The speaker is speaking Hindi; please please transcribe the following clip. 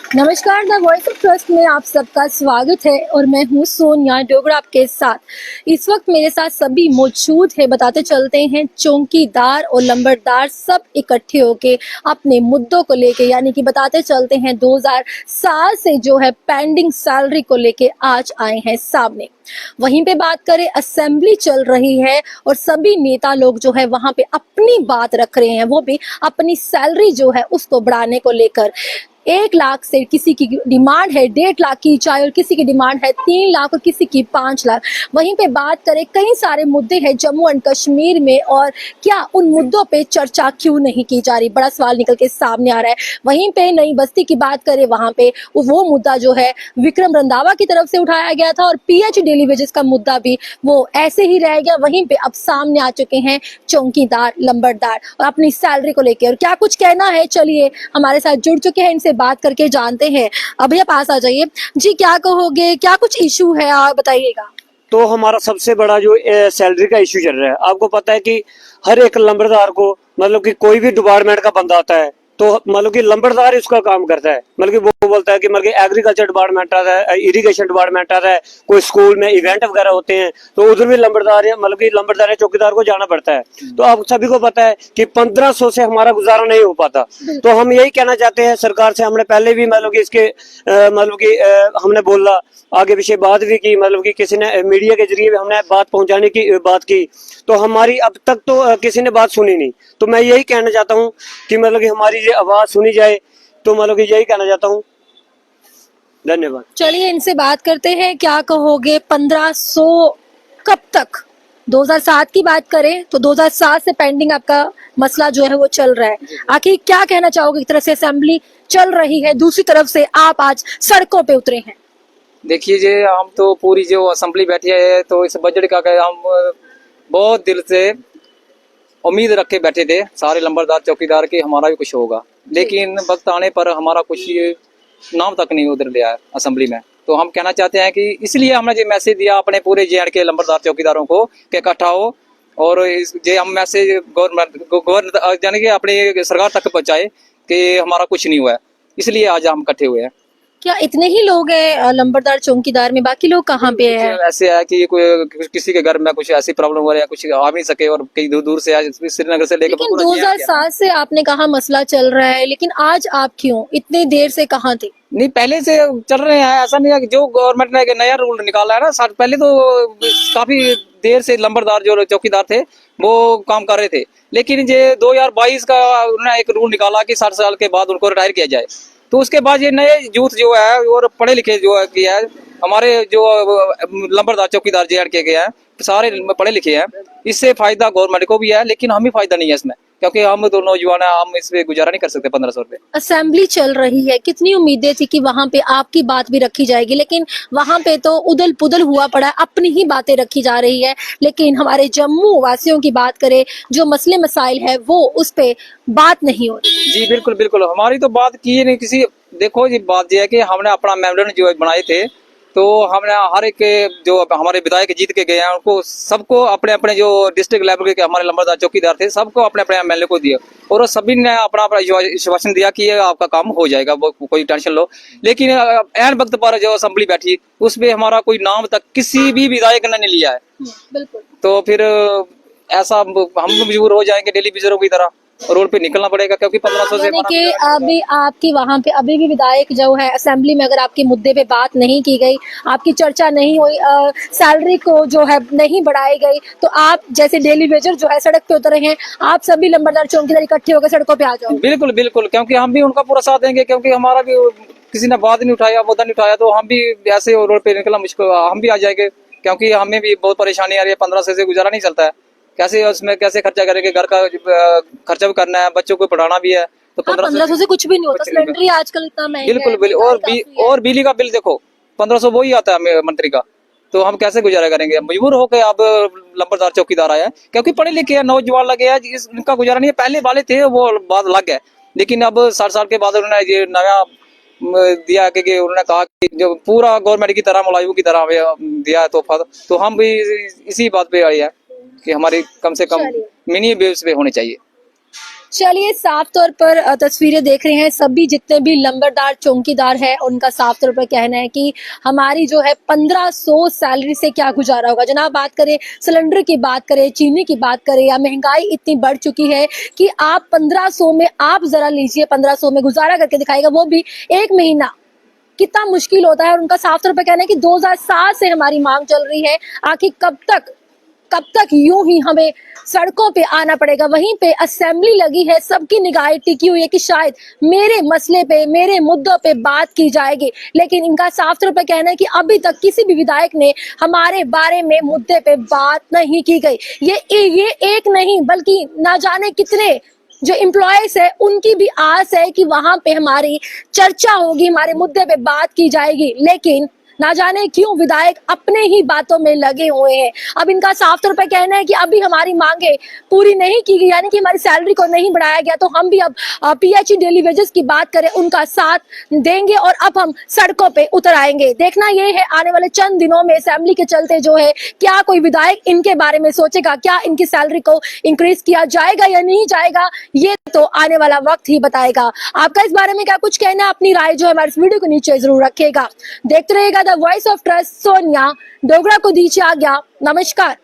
नमस्कार, द वॉइस ऑफ ट्रस्ट में आप सबका स्वागत है और मैं हूँ सोनिया डोगरा आपके साथ। इस वक्त मेरे साथ सभी मौजूद है। बताते चलते हैं, चौकीदार और लंबरदार सब इकट्ठे होके अपने मुद्दों को लेके, यानी कि बताते चलते हैं 2007 से जो है पेंडिंग सैलरी को लेके आज आए हैं सामने। वहीं पे बात करें, असेंबली चल रही है और सभी नेता लोग जो है वहां पे अपनी बात रख रहे हैं, वो भी अपनी सैलरी जो है उसको बढ़ाने को लेकर। 1 लाख से किसी की डिमांड है 1.5 लाख की चाय, और किसी की डिमांड है 3 लाख और किसी की 5 लाख। वहीं पे बात करें, कई सारे मुद्दे हैं जम्मू एंड कश्मीर में, और क्या उन मुद्दों पे चर्चा क्यों नहीं की जा रही, बड़ा सवाल निकल के सामने आ रहा है। वहीं पे नई बस्ती की बात करें, वहां पे वो मुद्दा जो है विक्रम रंधावा की तरफ से उठाया गया था, और पीएच डेली वेजेस का मुद्दा भी वो ऐसे ही रह गया। वहीं पे अब सामने आ चुके हैं चौकीदार लंबरदार और अपनी सैलरी को लेकर, और क्या कुछ कहना है, चलिए हमारे साथ जुड़ चुके हैं, इनसे बात करके जानते हैं। अभी आप पास आ जाइए जी, क्या कहोगे, क्या कुछ इशू है, आप बताइएगा। तो हमारा सबसे बड़ा जो सैलरी का इश्यू चल रहा है, आपको पता है कि हर एक लंबरदार को मतलब कि कोई भी डिपार्टमेंट का बंदा आता है तो मतलब कि लंबरदार उसका काम करता है। मतलब कि वो बोलता है कि मतलब कि एग्रीकल्चर डिपार्टमेंट आता है, इरिगेशन डिपार्टमेंट आता है, कोई स्कूल में इवेंट वगैरह होते हैं तो उधर भी लंबरदार है, मतलब कि लंबरदार है चौकीदार को जाना पड़ता है। तो आप सभी को पता है कि 1500 से हमारा गुजारा नहीं हो पाता। तो हम यही कहना चाहते हैं सरकार से, हमने पहले भी मतलब कि इसके मतलब कि हमने बोला, आगे पीछे बात भी की, मतलब कि किसी ने मीडिया के जरिए भी हमने बात पहुंचाने की बात की, तो हमारी अब तक तो किसी ने बात सुनी नहीं। तो मैं यही कहना चाहता हूं कि मतलब कि हमारी ये आवाज सुनी जाए, तो मतलब कि यही कहना चाहता हूं। धन्यवाद। चलिए इनसे बात करते हैं, क्या कहोगे, 1500 कब तक? 2007 की बात करें तो 2007 से पेंडिंग आपका मसला जो है वो चल रहा है। आखिर क्या कहना चाहोगे? एक तरफ से असेंबली चल रही है, दूसरी तरफ से आप आज सड़कों पे उतरे हैं। देखिए जी, हम तो पूरी जो असेंबली बैठी है तो इस बजट का हम बहुत दिल से उम्मीद रख के बैठे थे सारे लंबरदार चौकीदार की हमारा भी कुछ होगा, लेकिन वक्त आने पर हमारा कुछ नाम तक नहीं उधर लिया है असेंबली में। तो हम कहना चाहते हैं कि इसलिए हमने ये मैसेज दिया अपने पूरे जे के लंबरदार चौकीदारों को कि इकट्ठा हो और ये हम मैसेज गवर्नमेंट यानी कि अपनी सरकार तक पहुंचाए कि हमारा कुछ नहीं हुआ है, इसलिए आज हम इकट्ठे हुए हैं। क्या इतने ही लोग हैं लंबरदार चौकीदार में, बाकी लोग कहाँ पे हैं? ऐसे है कि कोई किसी के घर में कुछ ऐसी प्रॉब्लम हो रही है, कुछ आ नहीं सके और कई दूर दूर से आए, श्रीनगर से लेकर। लेकिन 2007 से आपने कहा मसला चल रहा है, लेकिन आज आप क्यों इतनी देर से कहाँ थे? नहीं, पहले से चल रहे हैं, ऐसा नहीं है कि जो गवर्नमेंट ने नया रूल निकाला है ना, पहले तो काफी देर से लंबरदार जो चौकीदार थे वो काम कर रहे थे, लेकिन ये 2022 का उन्होंने एक रूल निकाला कि 60 साल के बाद उनको रिटायर किया जाए। तो उसके बाद ये नए यूथ जो है और पढ़े लिखे जो किया है, हमारे जो लंबरदार चौकीदार जे के गए हैं सारे पढ़े लिखे हैं, इससे फायदा गवर्नमेंट को भी है, लेकिन हमें फायदा नहीं है इसमें, क्योंकि हम तो नौजवान है, हम इस पे गुजारा नहीं कर सकते 1500 रुपए। असेंबली चल रही है, कितनी उम्मीदें थी कि वहां पे आपकी बात भी रखी जाएगी, लेकिन वहां पे तो उदल पुदल हुआ पड़ा, अपनी ही बातें रखी जा रही है। लेकिन हमारे जम्मू वासियों की बात करें, जो मसले मसाइल है वो उस पे बात नहीं हो रही। जी बिल्कुल बिल्कुल, हमारी तो बात की नहीं किसी। देखो जी, बात यह है कि हमने अपना मेमोरेंडम जो बनाए थे, तो हमने हर एक जो हमारे विधायक जीत के गए हैं उनको सबको अपने अपने जो डिस्ट्रिक्ट लेवल के हमारे लंबरदार चौकीदार थे सबको अपने अपने एमएलए को दिया, और सभी ने अपना अपना आश्वासन दिया कि ये आपका काम हो जाएगा, वो कोई टेंशन लो। लेकिन ऐन वक्त पर जो असेंबली बैठी उसमें हमारा कोई नाम तक किसी भी विधायक ने नहीं लिया है। बिल्कुल। तो फिर ऐसा हम मजबूर हो जाएंगे डेली विजरों की तरह रोड पे निकलना पड़ेगा, क्योंकि 1500 से कि अभी आपकी वहां पे अभी भी विधायक जो है असेंबली में, अगर आपके मुद्दे पे बात नहीं की गई, आपकी चर्चा नहीं हुई, सैलरी को जो है नहीं बढ़ाई गई, तो आप जैसे डेली वेजर जो है सड़क पे उतरे हैं, आप सभी लंबरदार चौकीदार इकट्ठे होकर सड़कों पे आ जाओ। बिल्कुल बिल्कुल, क्योंकि हम भी उनका पूरा साथ देंगे, क्योंकि हमारा भी किसी ने बात नहीं उठाया, मुद्दा नहीं उठाया, तो हम भी ऐसे रोड पे निकलना मुश्किल, हम भी आ जाएंगे, क्योंकि हमें भी बहुत परेशानी आ रही है। 1500 से गुजारा नहीं चलता है, कैसे उसमें कैसे खर्चा करेंगे, घर का खर्चा भी करना है, बच्चों को पढ़ाना भी है, तो 1500 से कुछ भी नहीं होता। सिलेंडर ही आजकल इतना महंगा है। बिल्कुल बिल्कुल, और बिजली का बिल देखो 1500 वो ही आता है मंत्री का, तो हम कैसे गुजारा करेंगे? मजबूर होकर अब लंबरदार चौकीदार आया है, क्योंकि पढ़े लिखे हैं, नौजवान लगे हैं, इनका गुजारा नहीं है। पहले वाले थे वो बात अलग है, लेकिन अब 60 साल के बाद उन्होंने ये नया दिया कि उन्होंने कहा कि जो पूरा गवर्नमेंट की तरह मुलाजिमों की तरह दिया है तोहफा, तो हम भी इसी बात पे आए हैं कि हमारी कम से कम मिनी बेस पे होने चाहिए। चलिए, साफ तौर पर तस्वीरें देख रहे हैं, सभी जितने भी लंबरदार चौकीदार है उनका साफ तौर पर कहना है कि हमारी जो है 1500 सैलरी से क्या गुजारा होगा। जनाब, बात करें सिलेंडर की, बात करें चीनी की, बात करें, या महंगाई इतनी बढ़ चुकी है कि आप 1500 में, आप जरा लीजिए 1500 में गुजारा करके दिखाएगा, वो भी एक महीना, कितना मुश्किल होता है। और उनका साफ तौर पर कहना है कि 2007 से हमारी मांग चल रही है, आखिर कब तक यूं ही हमें सड़कों पे आना पड़ेगा। वहीं पे असेंबली लगी है, सबकी निगाहें टिकी हुई है कि शायद मेरे मसले पे, मेरे मुद्दों पे बात की जाएगी, लेकिन इनका साफ तौर पे कहना है कि अभी तक किसी भी विधायक ने हमारे बारे में, मुद्दे पे बात नहीं की गई। ये एक नहीं बल्कि ना जाने कितने जो एम्प्लॉयज है उनकी भी आस है कि वहां पे हमारी चर्चा होगी, हमारे मुद्दे पे बात की जाएगी, लेकिन ना जाने क्यों विधायक अपने ही बातों में लगे हुए हैं। अब इनका साफ तौर पर कहना है कि अभी हमारी मांगे पूरी नहीं की गई, यानी कि हमारी सैलरी को नहीं बढ़ाया गया, तो हम भी अब पीएचई डेली वेजेस की बात करें, उनका साथ देंगे और अब हम सड़कों पे उतर आएंगे। देखना ये है आने वाले चंद दिनों में असेंबली के चलते जो है, क्या कोई विधायक इनके बारे में सोचेगा, क्या इनकी सैलरी को इंक्रीज किया जाएगा या नहीं जाएगा, ये तो आने वाला वक्त ही बताएगा। आपका इस बारे में क्या कुछ कहना है, अपनी राय जो है हमारे इस वीडियो के नीचे जरूर रखिएगा। देखते रहिएगा the voice of trust. Sonia Dogra को दीजिए आज्ञा। नमस्कार।